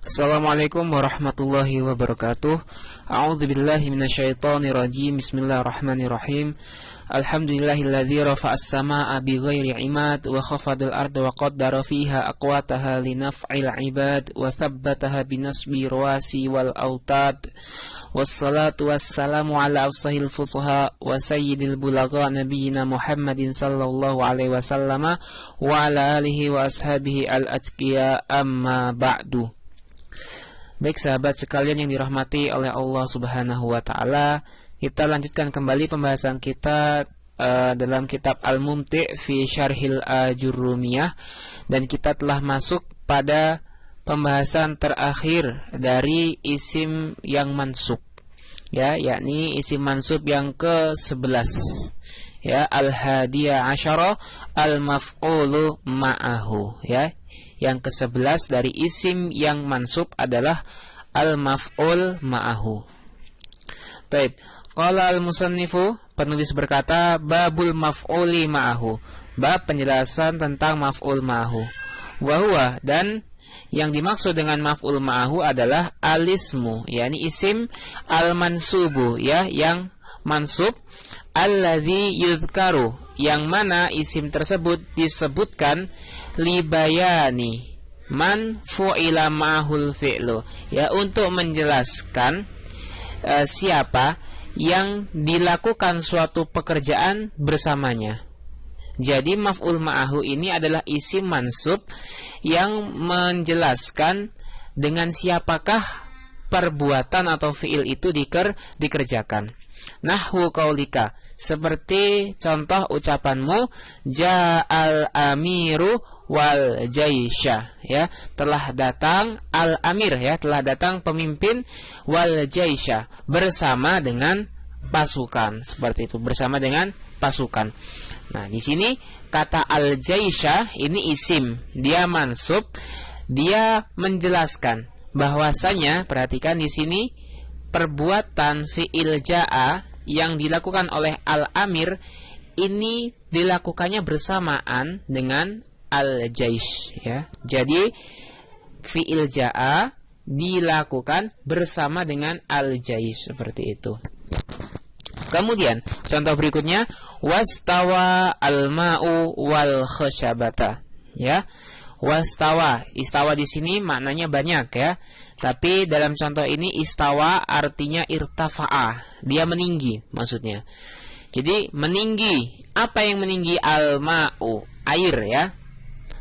Assalamualaikum warahmatullahi wabarakatuh. A'udzu billahi minasyaitonir rajim. Bismillahirrahmanirrahim. Alhamdulillahilladzi rafa'as samaa'a bighairi 'imad wa khafadal arda wa qaddara fiha aqwataha linaf'il 'ibad wa tsabbataha binasbi rawasi wal autad. Wassalatu wassalamu ala afsahil fusaha wa sayyidil bulagha nabiyyina Muhammadin sallallahu alaihi wasallam wa ala alihi wa ashabihi al-atqiya, amma ba'du. Baik sahabat sekalian yang dirahmati oleh Allah Subhanahu wa taala, kita lanjutkan kembali pembahasan kita dalam kitab Al-Mumti' fi Syarhil Ajurrumiyah, dan kita telah masuk pada pembahasan terakhir dari isim yang mansub, ya, yakni isim mansub yang ke-11, ya, al-hadiyah asyara al-maf'ulu ma'ahu, ya. Yang ke-11 dari isim yang mansub adalah al-maf'ul ma'ahu. Baik, qala al-musannifu, penulis berkata, babul maf'uli ma'ahu, bab penjelasan tentang maf'ul ma'ahu. Wa huwa, dan yang dimaksud dengan maf'ul ma'ahu adalah alismu, yakni isim al-mansubu, ya, yang mansub, alladzi yuzkaru, yang mana isim tersebut disebutkan libayani man fu'ila ma'ahul fi'lu, ya, untuk menjelaskan siapa yang dilakukan suatu pekerjaan bersamanya. Jadi maf'ul ma'ahu ini adalah isim mansub yang menjelaskan dengan siapakah perbuatan atau fi'il itu dikerjakan. Nahwu qaulika, seperti contoh ucapanmu, ja'al amiru wal jaisha, ya, telah datang al-amir, ya, telah datang pemimpin, wal jaisha, bersama dengan pasukan, seperti itu, bersama dengan pasukan. Nah, di sini kata al-jaisha ini isim, dia mansub, dia menjelaskan bahwasanya, perhatikan di sini, perbuatan fi'il ja'a yang dilakukan oleh al-amir ini dilakukannya bersamaan dengan al-jaish, ya. Jadi fi'il ja'a dilakukan bersama dengan al-jaish, seperti itu. Kemudian contoh berikutnya, wastawa al-ma'u wal khasyabata, ya. Wastawa, istawa di sini maknanya banyak, ya. Tapi dalam contoh ini istawa artinya irtafa'a, dia meninggi maksudnya. Jadi meninggi, apa yang meninggi? Al-ma'u, air, ya.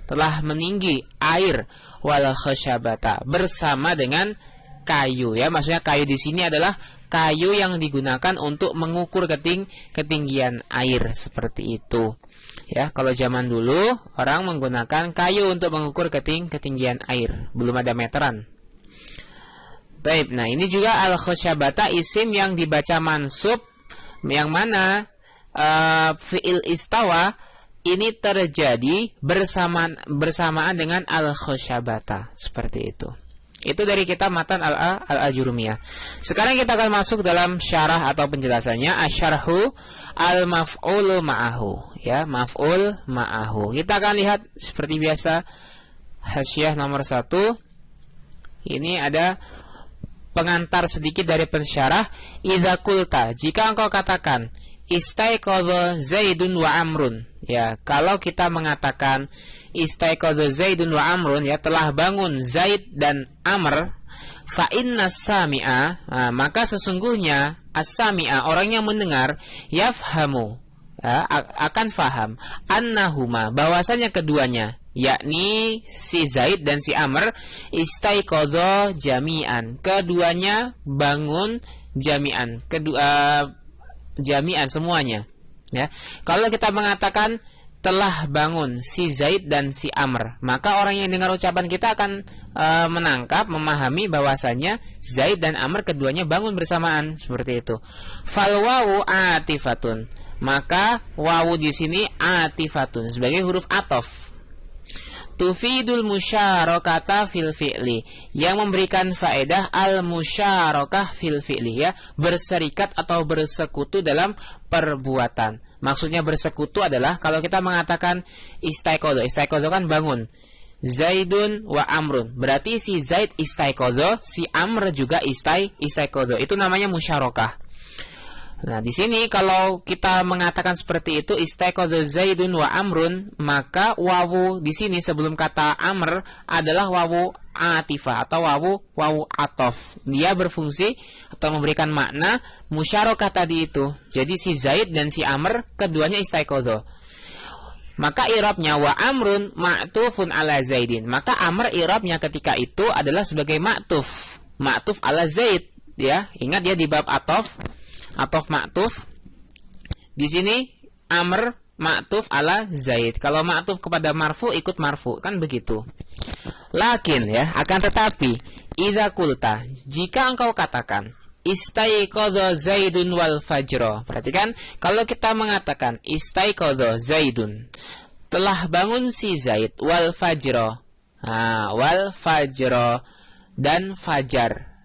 Telah meninggi air, wal khasyabata, bersama dengan kayu, ya. Maksudnya kayu di sini adalah kayu yang digunakan untuk mengukur ketinggian air, seperti itu. Ya, kalau zaman dulu orang menggunakan kayu untuk mengukur ketinggian air, belum ada meteran. Baik, nah ini juga al-khasyabata, isim yang dibaca mansub, yang mana fi'il istawa ini terjadi bersamaan dengan al-khasyabata, seperti itu. Itu dari kitab matan al-Ajurrumiyah. Sekarang kita akan masuk dalam syarah atau penjelasannya, asyarhu al-maf'ulu ma'ahu, ya, maf'ul ma'ahu. Kita akan lihat seperti biasa hasyiah nomor 1. Ini ada pengantar sedikit dari pensyarah. Idza qulta, jika engkau katakan istaiqadha Zaidun wa Amrun, ya, kalau kita mengatakan istaiqadha Zaidun wa Amrun, ya, telah bangun Zaid dan Amr, fa inna sami'a, maka sesungguhnya as-sami'a, orang yang mendengar, yafhamu, ya, akan faham, annahuma, bahwasanya keduanya, yakni si Zaid dan si Amr, istaiqadha jami'an, keduanya bangun jami'an, jami'an semuanya, ya. Kalau kita mengatakan telah bangun si Zaid dan si Amr, maka orang yang dengar ucapan kita akan menangkap, memahami bahwasanya Zaid dan Amr keduanya bangun bersamaan, seperti itu. Fal wawu atifatun, maka wawu di sini atifatun sebagai huruf ataf. Tufidul musyarakata fil fi'li, yang memberikan faedah al-musyarakah fil fi'li, ya, berserikat atau bersekutu dalam perbuatan. Maksudnya bersekutu adalah kalau kita mengatakan istaiqadha, istaiqadha kan bangun. Zaidun wa Amrun. Berarti si Zaid istaiqadha, si Amr juga istaiqadha. Itu namanya musyarakah. Nah, di sini kalau kita mengatakan seperti itu, istaiqadha Zaidun wa Amrun, maka wawu di sini sebelum kata Amr adalah wawu atifah atau wawu atof. Dia berfungsi atau memberikan makna musyarakah tadi itu. Jadi si Zaid dan si Amr keduanya istaiqadha. Maka i'rabnya wa Amrun ma'tufun ala Zaidin. Maka Amr i'rabnya ketika itu adalah sebagai ma'tuf ala Zaid, ya. Ingat ya di bab atof ma'tuf. Di sini Amr ma'tuf ala Zaid. Kalau ma'tuf kepada marfu ikut marfu, kan begitu. Lakin ya, akan tetapi idza qulta, jika engkau katakan istaiqadha Zaidun wal fajra. Perhatikan, kalau kita mengatakan istaiqadha Zaidun, telah bangun si Zaid, wal fajra. Wal fajra dan fajar.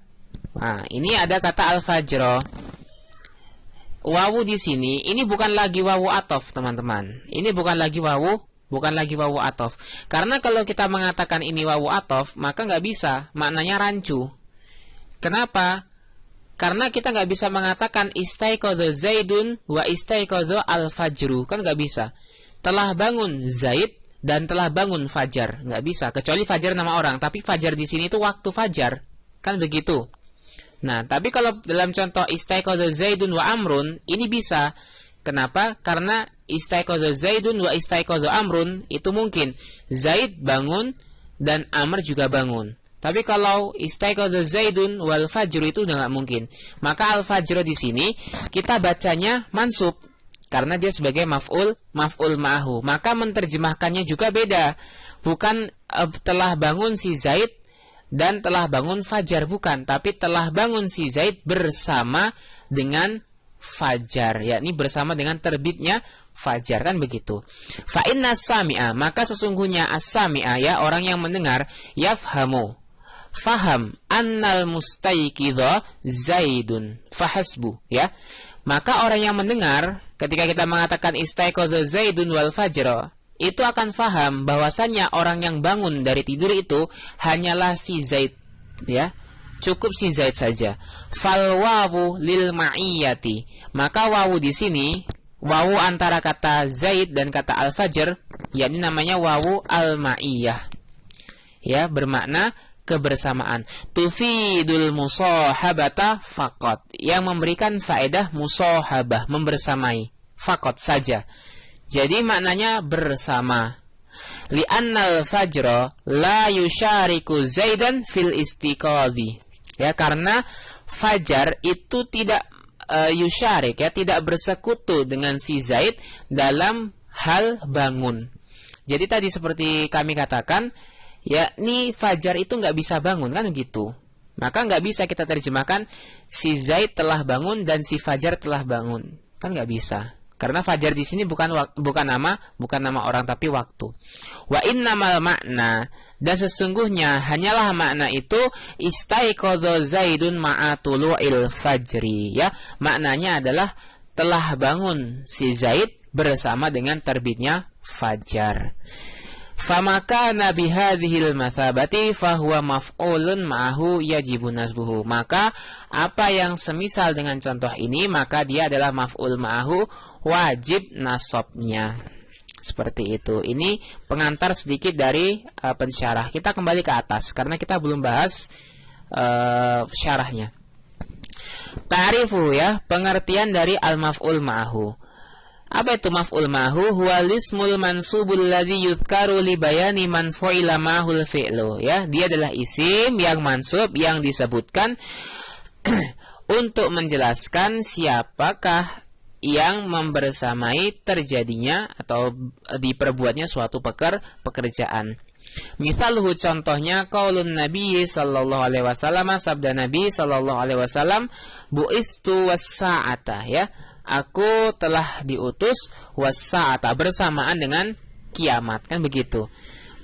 Nah, ini ada kata al fajra. Wawu di sini ini bukan lagi wawu atof, teman-teman. Ini bukan lagi wawu atof. Karena kalau kita mengatakan ini wawu atof, maka nggak bisa, maknanya rancu. Kenapa? Karena kita nggak bisa mengatakan istaiqadha Zaidun wa istaiqadha al-fajru, kan nggak bisa. Telah bangun Zaid dan telah bangun fajar, nggak bisa. Kecuali fajar nama orang, tapi fajar di sini itu waktu fajar, kan begitu. Nah, tapi kalau dalam contoh istaiqadha Zaidun wa Amrun, ini bisa. Kenapa? Karena istaiqadha Zaidun wa istaiqadha Amrun itu mungkin Zaid bangun dan Amr juga bangun. Tapi kalau istaiqadha Zaidun wal fajr itu udah nggak mungkin. Maka al fajr di sini kita bacanya mansub karena dia sebagai maf'ul ma'hu. Maka menerjemahkannya juga beda. Bukan telah bangun si Zaid dan telah bangun fajar, bukan, tapi telah bangun si Zaid bersama dengan fajar, yakni bersama dengan terbitnya fajar, kan begitu. Fa inna sami'a, maka sesungguhnya as-sami'a, ya, orang yang mendengar, yafhamu, faham, annal mustaiqidha Zaidun fahasbu, ya. Maka orang yang mendengar ketika kita mengatakan istaiqadha Zaidun wal fajr, itu akan faham bahwasannya orang yang bangun dari tidur itu hanyalah si Zaid, ya. Cukup si Zaid saja. Fal wawu lil ma'iyati, maka wawu di sini, wawu antara kata Zaid dan kata al-fajr, yakni namanya wawu al-ma'iyah, ya, bermakna kebersamaan. Tufidul musahabata faqat, yang memberikan faedah musahabah, membersamai, faqat saja. Jadi maknanya bersama. Li'annal fajra la yusyariku Zaidan fil istiqadhi, ya, karena fajar itu tidak yusyarik, ya, tidak bersekutu dengan si Zaid dalam hal bangun. Jadi tadi seperti kami katakan, yakni fajar itu nggak bisa bangun, kan begitu. Maka nggak bisa kita terjemahkan si Zaid telah bangun dan si fajar telah bangun, kan nggak bisa. Karena fajar di sini bukan nama orang, tapi waktu. Wa innamal makna, dan sesungguhnya hanyalah makna itu istaiqadha Zaidun ma'a tulu'il fajri, ya. Maknanya adalah telah bangun si Zaid bersama dengan terbitnya fajar. Famaka nabi hadhil masabati fahuwa maf'ulun ma'ahu yajibu nasbuhu. Maka apa yang semisal dengan contoh ini, maka dia adalah maf'ul ma'ahu, wajib nasabnya. Seperti itu. Ini pengantar sedikit dari pensyarah. Kita kembali ke atas karena kita belum bahas syarahnya. Ta'rifu, ya, pengertian dari al-maf'ul ma'ahu. Apa itu maf'ul ma'hu? Huwa lismul mansubul ladzi yuzkaru li bayani man fu'ila ma'hul fi'lu, ya. Dia adalah isim yang mansub yang disebutkan untuk menjelaskan siapakah yang membersamai terjadinya atau diperbuatnya suatu pekerjaan. Misalhu, contohnya, qaulun Nabi sallallahu alaihi wasallam, sabda Nabi sallallahu alaihi wasallam, bu'istu was-sa'ata, ya. Aku telah diutus was-sa'ata, bersamaan dengan kiamat, kan begitu.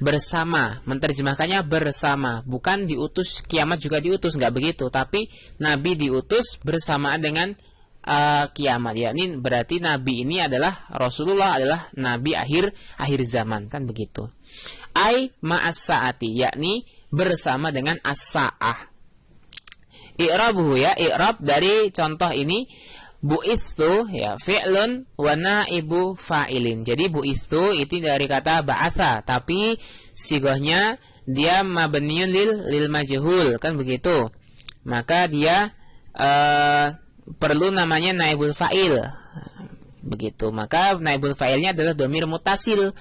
Bersama, menerjemahkannya bersama, bukan diutus kiamat juga diutus, enggak begitu, tapi Nabi diutus bersamaan dengan kiamat, ya. Ini berarti Nabi ini adalah Rasulullah, adalah Nabi akhir zaman, kan begitu. Ai ma'as sa'ati, yakni bersama dengan as-sa'ah. I'rabuhu ya, i'rab dari contoh ini, bu'istu ya fi'lun wa naibu fa'ilin. Jadi bu'istu itu dari kata ba'atha, tapi sigahnya dia mabniun lil majhul, kan begitu. Maka dia perlu namanya naibul fa'il. Begitu. Maka naibul fa'ilnya adalah dhamir muttasil.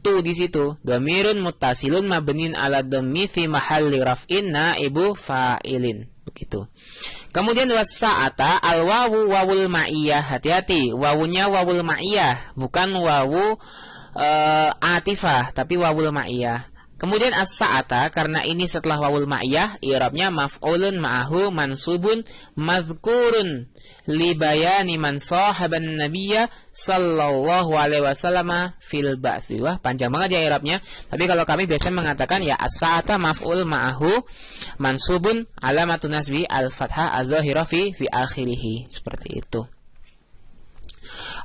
Tuh di situ, dhamirun muttasilun mabniun ala dhammi fi mahalli raf'in naibu fa'ilin. Begitu. Kemudian was-sa'ata al-wawu wawul ma'iyah. Hati-hati, wawunya wawul ma'iyah, bukan wawu atifah, tapi wawul ma'iyah. Kemudian as-sa'ata, karena ini setelah wawul ma'iyah, i'rabnya maf'ulun ma'ahu mansubun mazkurun li bayani man sahaban nabiyya sallallahu alaihi wasallam fil ba'si. Wah, panjang banget ya i'rabnya. Tapi kalau kami biasa mengatakan ya as-sa'ata maf'ul ma'ahu mansubun alamatun nasbi al-fathah adz-dzahira fi akhirih. Seperti itu.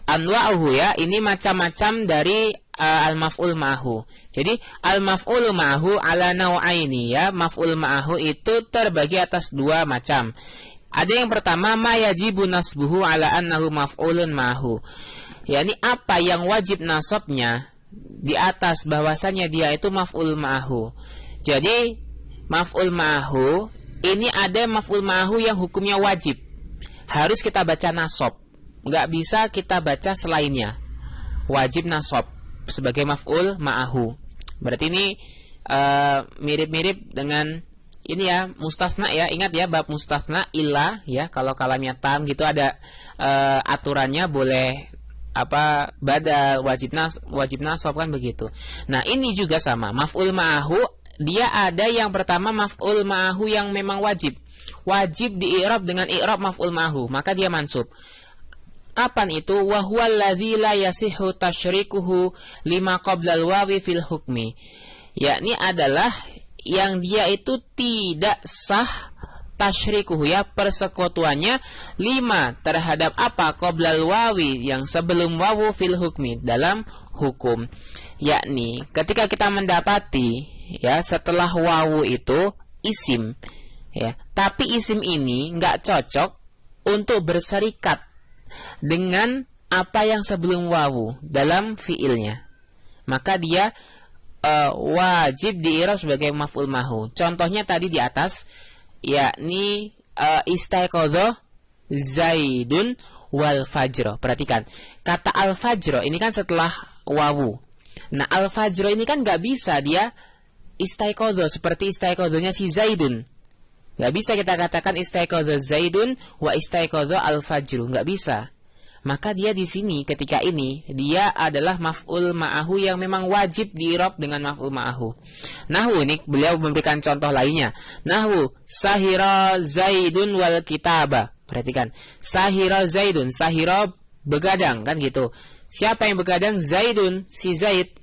Anwa'uhu ya, ini macam-macam dari al-maf'ul ma'ahu. Jadi al-maf'ul ma'ahu ala nau'aini ya. Maf'ul ma'ahu itu terbagi atas dua macam. Ada yang pertama ma yajibu nasbuhu ala annahu maf'ulun ma'ahu. yakni apa yang wajib nasabnya di atas bahwasannya dia itu maf'ul ma'ahu. Jadi maf'ul ma'ahu ini ada maf'ul ma'ahu yang hukumnya wajib, harus kita baca nasab, nggak bisa kita baca selainnya. Wajib nasab sebagai maf'ul ma'ahu. Berarti ini mirip-mirip dengan ini ya, mustasna ya. Ingat ya, bab mustasna illa ya, kalau kalamnya tam gitu ada aturannya, boleh apa badal, wajib nasab kan begitu. Nah, ini juga sama, maf'ul ma'ahu dia ada yang pertama maf'ul ma'ahu yang memang wajib di i'rab dengan i'rab maf'ul ma'ahu, maka dia mansub. Kapan itu? Wa huwal ladzi la yasihhu tasyrikuhu lima qabla al-wawi fil hukmi. Yakni adalah yang dia itu tidak sah tasyrikuhu ya, persekutuannya lima terhadap apa? Qabla al-wawi, yang sebelum wawu fil hukmi, dalam hukum. Yakni ketika kita mendapati ya setelah wawu itu isim ya, tapi isim ini nggak cocok untuk berserikat dengan apa yang sebelum wawu dalam fiilnya, maka dia wajib di-i'rab sebagai maf'ul ma'hu. Contohnya tadi di atas, yakni istaiqadha Zaidun wal fajr. Perhatikan, kata al fajr ini kan setelah wawu. Nah, al fajr ini kan nggak bisa dia istaiqadha seperti istaiqadhanya si Zaidun. Nggak bisa kita katakan istaiqadha Zaidun wa istaiqadha al fajr, nggak bisa. Maka dia di sini ketika ini dia adalah maf'ul ma'ahu yang memang wajib di-i'rab dengan maf'ul ma'ahu. Nahwu, ini beliau memberikan contoh lainnya. Nahwu sahira Zaidun wal kitaba. Perhatikan, sahira Zaidun, sahira begadang kan gitu. Siapa yang begadang? Zaidun, si Zaid.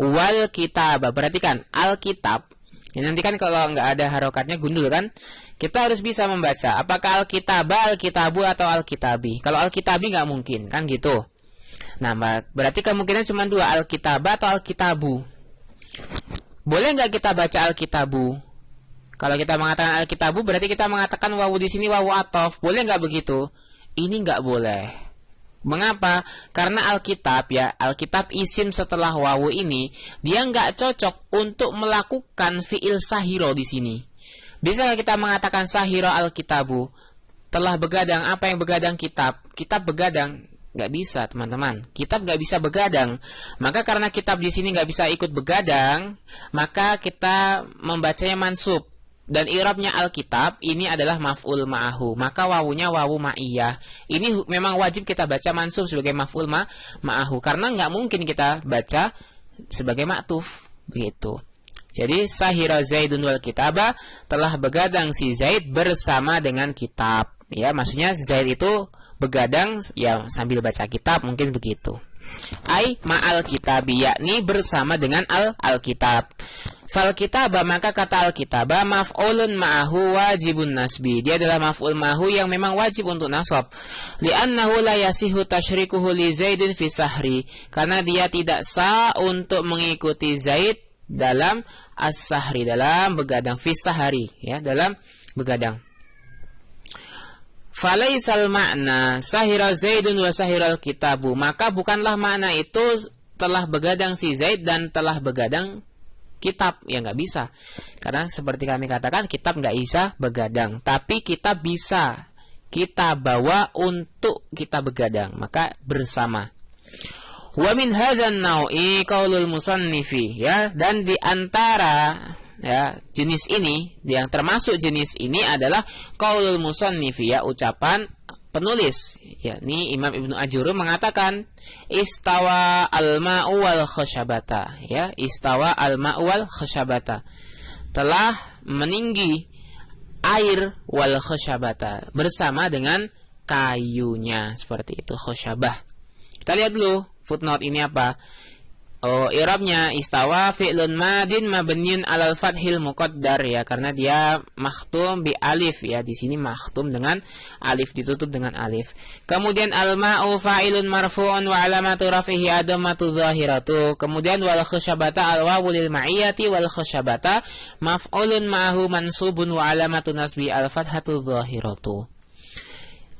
Wal kitaba. Perhatikan, al-kitab. Ini nanti kan kalau nggak ada harokatnya gundul kan, kita harus bisa membaca apakah al-kitaba, al-kitabu atau al-kitabi. Kalau al-kitabi nggak mungkin kan gitu. Nah, berarti kemungkinan cuma dua, al-kitaba atau al-kitabu. Boleh nggak kita baca al-kitabu? Kalau kita mengatakan al-kitabu berarti kita mengatakan wawu di sini wawu athof. Boleh nggak begitu? Ini nggak boleh. Mengapa? Karena Alkitab ya, Alkitab isim setelah wawu ini dia nggak cocok untuk melakukan fiil sahiro di sini. Bisa kita mengatakan sahiro Alkitabu, telah begadang apa yang begadang kitab? Kitab begadang? Nggak bisa teman-teman. Kitab nggak bisa begadang. Maka karena kitab di sini nggak bisa ikut begadang, maka kita membacanya mansub. Dan i'rabnya Alkitab ini adalah maf'ul ma'ahu, maka wawunya wawu ma'iyah. Ini memang wajib kita baca mansub sebagai maf'ul ma'ahu, karena nggak mungkin kita baca sebagai ma'tuf begitu. Jadi sahira Zaidun wal kitaba, telah begadang si Zaid bersama dengan kitab. Ya, maksudnya Zaid itu begadang ya sambil baca kitab, mungkin begitu. Ai ma'al kitabi, yakni bersama dengan al-kitab. Fal kitaba, maka kata al-kitaba maf'ulun ma'ahu wajibun nasbi. Dia adalah maf'ul ma'ahu yang memang wajib untuk nasab. Li'annahu la yasihu tasyrikuhu li Zaidin fi sahri. Karena dia tidak sah untuk mengikuti Zaid dalam as-sahri, dalam begadang, fi sahari, ya, dalam begadang. Falaisal makna sahira Zaidun wa sahiral kitabu, maka bukanlah makna itu telah begadang si Zaid dan telah begadang kitab. Ya nggak bisa, karena seperti kami katakan kitab nggak bisa begadang, tapi kitab bisa kita bawa untuk kita begadang, maka bersama. Wa min hadzal nau'i qaulul musannifi, ya, dan di antara, ya, jenis ini, yang termasuk jenis ini adalah qaulul musannifi, ya, ucapan penulis, yakni Imam Ibnu Ajurum mengatakan istawa al-ma'u wal khashabata, ya, istawa al-ma'u wal khashabata, telah meninggi air wal khashabata, bersama dengan kayunya, seperti itu khashabah. Kita lihat dulu footnote ini apa. Oh, i'rabnya istawa fi'lun madin mabniun 'alal fathil muqaddar, ya, karena dia makhtum bi alif, ya, di sini makhtum dengan alif, ditutup dengan alif. Kemudian al-ma'u fa'ilun marfu'un wa 'alamatu raf'ihi adamatu zahiratu. Kemudian wal khashabata al-wawu lil ma'iyati wal khashabata maf'ulun ma'ahu mansubun wa 'alamatu nasbi al-fathatu zahiratu.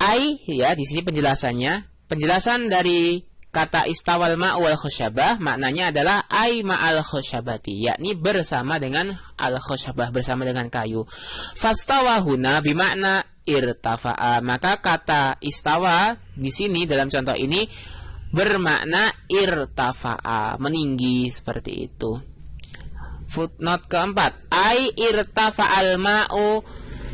Ai, ya, di sini penjelasannya. Penjelasan dari kata istawal ma' wal khashabah maknanya adalah ai ma'al khashabati, yakni bersama dengan al khashabah, bersama dengan kayu. Fastawa huna bimakna irtafa'a, maka kata istawa di sini dalam contoh ini bermakna irtafa'a, meninggi, seperti itu. Footnote keempat, ai irtafa'al ma'u,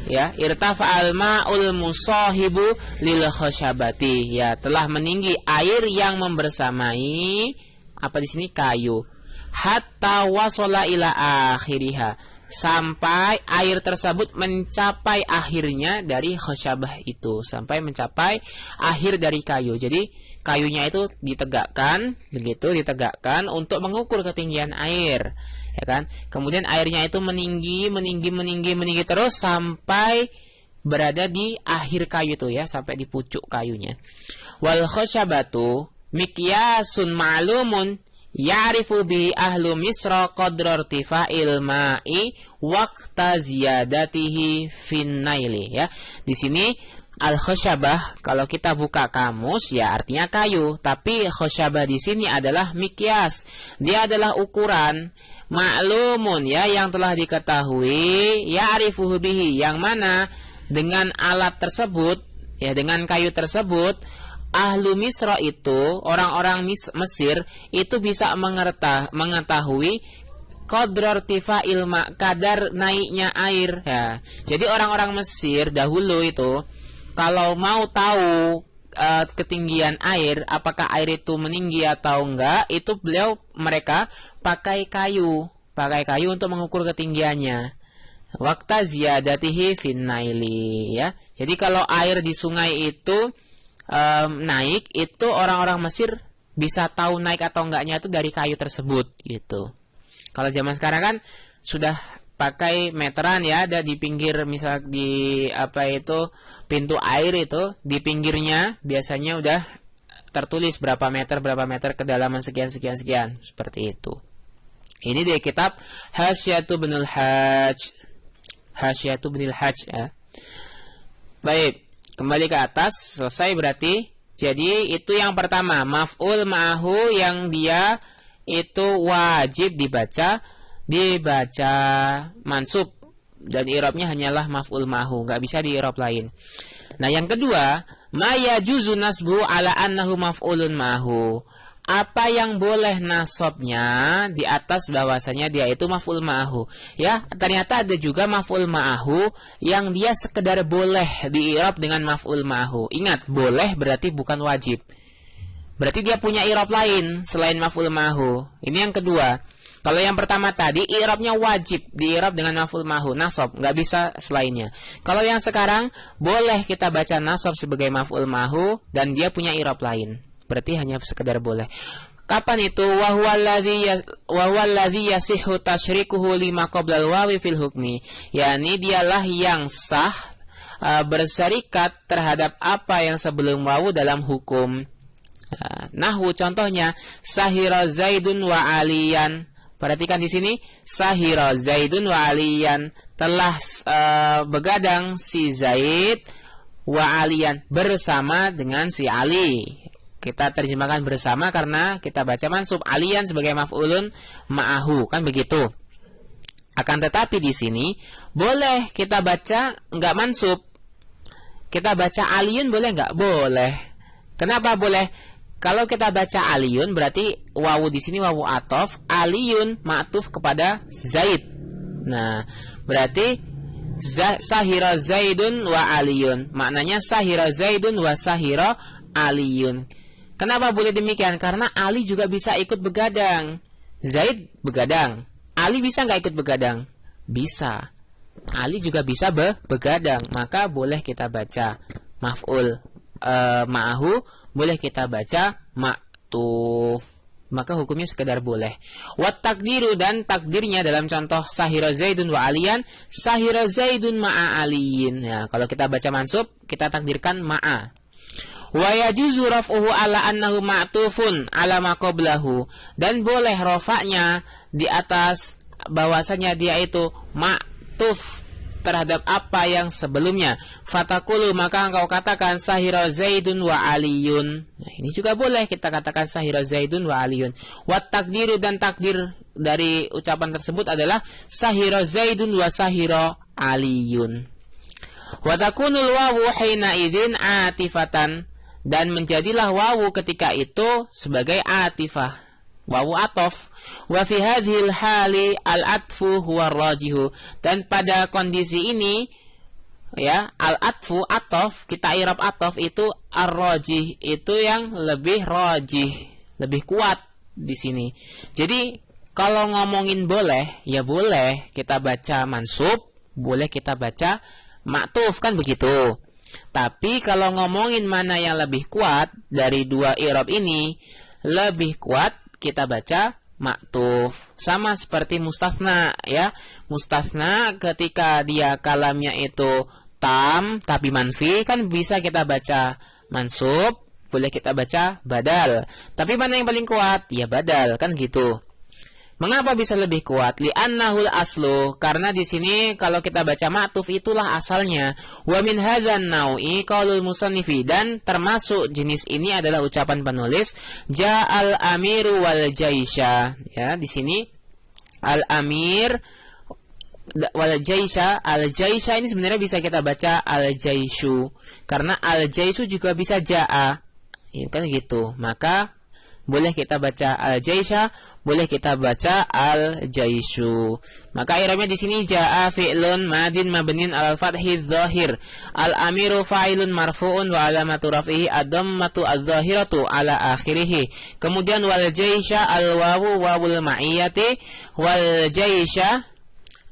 ya, irtafa'al ma'ul musahibu lil khashabati, ya, telah meninggi air yang membersamai apa di sini kayu, hatta wasala ila akhiriha, sampai air tersebut mencapai akhirnya dari khashabah itu, sampai mencapai akhir dari kayu. Jadi kayunya itu ditegakkan, begitu, ditegakkan untuk mengukur ketinggian air, ya kan. Kemudian airnya itu meninggi terus sampai berada di akhir kayu itu, ya, sampai di pucuk kayunya. Wal khashabatu miqyasun ma'lumun ya'rifu bi ahlu misra qadra irtifa'il ma'i waqta ziyadatihi fin naili, ya. Di sini al khashabah kalau kita buka kamus, ya, artinya kayu, tapi khashabah di sini adalah miqyas. Dia adalah ukuran ma'lumun, ya, yang telah diketahui, ya'rifuhu bihi, yang mana dengan alat tersebut, ya, dengan kayu tersebut, ahlu Misra itu, orang-orang Mesir itu bisa mengetahui qadrar tifa'il ma', kadar naiknya air, ya. Jadi orang-orang Mesir dahulu itu kalau mau tahu ketinggian air, apakah air itu meninggi atau enggak, itu mereka pakai kayu untuk mengukur ketinggiannya. Waqta ziyadatihi fin naili, ya. Jadi kalau air di sungai itu naik, itu orang-orang Mesir bisa tahu naik atau enggaknya itu dari kayu tersebut, gitu. Kalau zaman sekarang kan sudah pakai meteran, ya, ada di pinggir, misal di apa itu pintu air itu di pinggirnya biasanya udah tertulis berapa meter kedalaman sekian, seperti itu. Ini di kitab Hasyatu binul Hajj, ya. Baik, kembali ke atas, selesai berarti. Jadi itu yang pertama, maf'ul ma'ahu yang dia itu wajib dibaca mansub, dan i'rabnya hanyalah maf'ul ma'hu, nggak bisa di i'rab lain. Nah, yang kedua, ma yajuzu nasbu ala annahu maf'ulun ma'hu, apa yang boleh nasabnya di atas bahwasanya dia itu maf'ul ma'hu, ya. Ternyata ada juga maf'ul ma'hu yang dia sekedar boleh di i'rab dengan maf'ul ma'hu. Ingat, boleh berarti bukan wajib, berarti dia punya i'rab lain selain maf'ul ma'hu. Ini yang kedua. Kalau yang pertama tadi i'rabnya wajib di i'rab dengan maf'ul ma'hu, nasab, nggak bisa selainnya. Kalau yang sekarang boleh kita baca nasab sebagai maf'ul ma'hu dan dia punya i'rab lain, berarti hanya sekedar boleh. Kapan itu? Wa huwa alladhi yasihhu tasyrikuhu lima qabla al-wawi fil hukmi, yakni dialah yang sah berserikat terhadap apa yang sebelum wawu dalam hukum. Nahwu contohnya, sahira Zaidun wa Aliyan, Perhatikan di sini, sahira Zaidun wa Aliyan, telah begadang si Zaid wa Aliyan, bersama dengan si Ali. Kita terjemahkan bersama karena kita baca mansub, Aliyan sebagai maf'ulun ma'ahu, kan begitu. Akan tetapi di sini boleh kita baca enggak mansub. Kita baca Aliyun boleh enggak? Boleh. Kenapa boleh? Kalau kita baca Aliyun berarti wawu di sini wawu atof, Aliyun ma'tuf kepada Zaid. Nah, berarti sahira Zaidun wa Aliyun. Maknanya sahira Zaidun wa sahira Aliyun. Kenapa boleh demikian? Karena Ali juga bisa ikut begadang. Zaid begadang. Ali bisa nggak ikut begadang? Bisa. Ali juga bisa begadang. Maka boleh kita baca maf'ul ma'ahu, boleh kita baca ma'tuf. Maka hukumnya sekedar boleh. Wat takdiru, dan takdirnya dalam contoh sahira Zaidun wa Aliyan, sahira Zaidun ma'a Aliyin. Ya, kalau kita baca mansub, kita takdirkan ma'a. Wa yajuzu raf'uhu ala annahu ma'tufun ala ma qablahu, dan boleh rafa'nya di atas bahwasanya dia itu ma'tuf terhadap apa yang sebelumnya. Fatakulu, maka engkau katakan sahira Zaidun wa Aliyun. Nah, ini juga boleh kita katakan sahira Zaidun wa Aliyun. Wat takdiru, dan takdir dari ucapan tersebut adalah sahira Zaidun wa sahira Aliyun. Wa takunul wawu hina idzin atifatan, dan menjadilah wawu ketika itu sebagai atifah, wawu atof. Wa fi hadhil hali al-atfu huwa rajihu, dan pada kondisi ini ya, al-atfu atof, kita i'rab atof itu ar-rajih, itu yang lebih rajih, lebih kuat di sini. Jadi kalau ngomongin boleh, ya boleh kita baca mansub, boleh kita baca ma'tuf, kan begitu. Tapi kalau ngomongin mana yang lebih kuat dari dua i'rab ini, lebih kuat kita baca ma'tuf. Sama seperti mustafna ya. Mustafna ketika dia kalamnya itu tam tapi manfi, kan bisa kita baca mansub, boleh kita baca badal. Tapi mana yang paling kuat? Ya badal, kan gitu. Mengapa bisa lebih kuat? Li'annahul aslu, karena di sini kalau kita baca ma'tuf itulah asalnya. Wa min hadzan nau'i qaulul musannifi, dan termasuk jenis ini adalah ucapan penulis ja'al amiru wal jaisha. Ya, di sini al amir wal jaisha, al jaisha ini sebenarnya bisa kita baca al jaishu, karena al jaishu juga bisa ja'a. Ya, kan gitu. Maka boleh kita baca al-jaisha, boleh kita baca al-jaishu. Maka i'rabnya di sini jaa fi'lun madin mabnin al-fathi dzahir. Al-amiru fa'ilun marfu'un wa alamatu raf'ihi ad-dhammatu adz-dzahiratu ala akhirih. Kemudian wal-jaisha al-wawu wawul ma'iyyati, wal-jaisha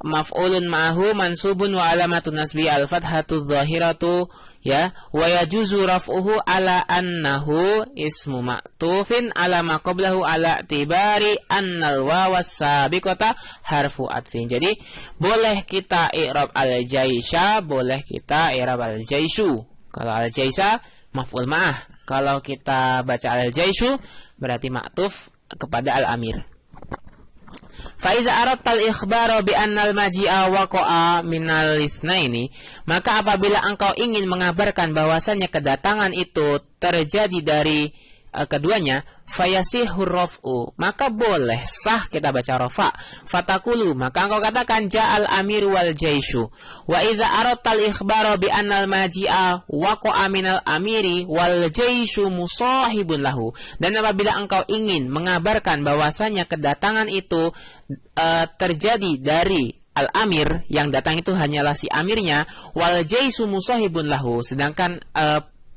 maf'ulun ma'ahu mansubun wa alamatu nasbi al-fathatu dzahiratu. Ya, wa yajuzu raf'uhu ala annahu ismu ma'tufin ala ma qablahu ala tibari annal wawas sabiqata harfu atfin. Jadi boleh kita i'rab al-jaisha, boleh kita i'rab al-jaishu. Kalau al-jaisha maf'ul ma'ah, kalau kita baca al-jaishu berarti ma'tuf kepada al-amir. Faiza aradtal ikhbara bi annal maji'a waqa'a minal itsnaini, maka apabila engkau ingin mengabarkan bahwasanya kedatangan itu terjadi dari keduanya, fayasihur raf'u, maka boleh sah kita baca rafa. Fatakulu, maka engkau katakan ja'al amir wal jaishu. Wa idza aradtal ikhbara bi annal maji'a waqa'a minal amiri wal jaishu musahibun lahu, dan apabila engkau ingin mengabarkan bahwasanya kedatangan itu terjadi dari al-amir, yang datang itu hanyalah si amirnya, wal jaisu musahibun lahu, sedangkan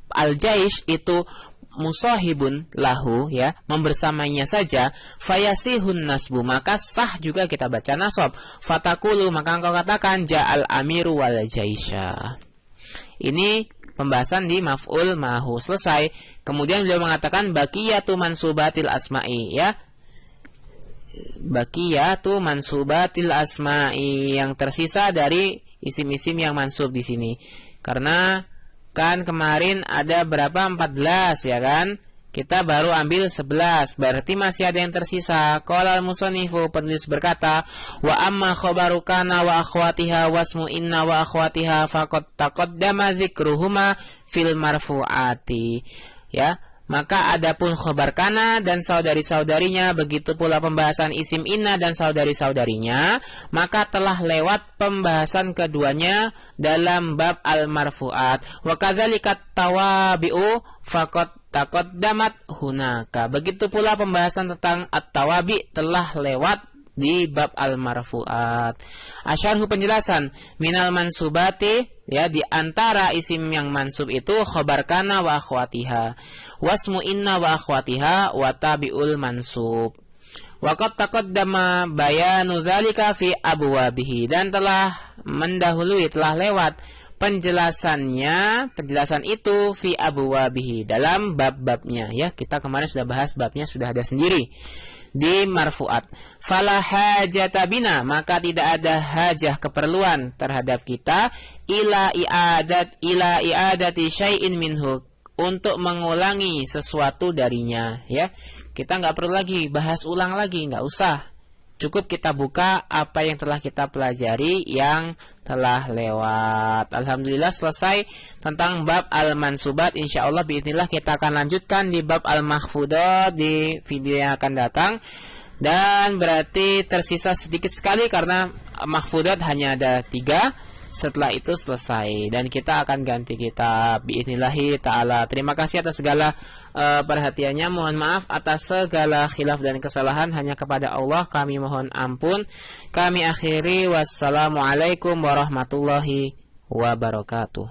al-jaish itu musahibun lahu, ya, membersamainya saja, fayasihun nasbu, maka sah juga kita baca nasab. Fatakulu, maka engkau katakan ja'al amiru wal jaisha. Ini pembahasan di maf'ul ma'ahu selesai. Kemudian beliau mengatakan baqiyatu mansubatil asma'i, ya, baqiyatu mansubatil asma'i, yang tersisa dari isim-isim yang mansub di sini. Karena kan kemarin ada berapa? 14, ya kan? Kita baru ambil 11, berarti masih ada yang tersisa. Qala al-musannifu, penulis berkata, wa amma khabaru kana wa akhwatiha wasmu inna wa akhwatiha faqad taqaddama dzikruhuma fil marfu'ati. Ya, maka adapun khabar kana dan saudari-saudarinya, begitu pula pembahasan isim inna dan saudari-saudarinya, maka telah lewat pembahasan keduanya dalam bab al-marfu'at. Wa kadzalika tawabi'u faqad taqaddamat hunaka. Begitu pula pembahasan tentang at-tawabi telah lewat di bab al-marfu'at. Asyarhu, penjelasan, minal mansubati, ya, di antara isim yang mansub itu khabar kana wa akhwatiha, wasmu inna wa akhwatiha wa tabi'ul mansub. Wa qad taqaddama bayanu dzalika fi abwabihi, dan telah mendahului, telah lewat penjelasan itu fi abwabihi, dalam bab-babnya, ya. Kita kemarin sudah bahas babnya, sudah ada sendiri di marfu'at. Fala hajata bina, maka tidak ada hajah, keperluan terhadap kita ila i'adati syai'in minhu, untuk mengulangi sesuatu darinya, ya. Kita nggak perlu lagi bahas ulang lagi, nggak usah. Cukup kita buka apa yang telah kita pelajari yang telah lewat. Alhamdulillah, selesai tentang bab al-mansubat. Insyaallah biidznillah kita akan lanjutkan di bab al-makhfudat di video yang akan datang. Dan berarti tersisa sedikit sekali karena makhfudat hanya ada 3. Setelah itu selesai dan kita akan ganti kitab biidznillah ta'ala. Terima kasih atas segala perhatiannya. Mohon maaf atas segala khilaf dan kesalahan, hanya kepada Allah kami mohon ampun. Kami akhiri, wassalamualaikum warahmatullahi wabarakatuh.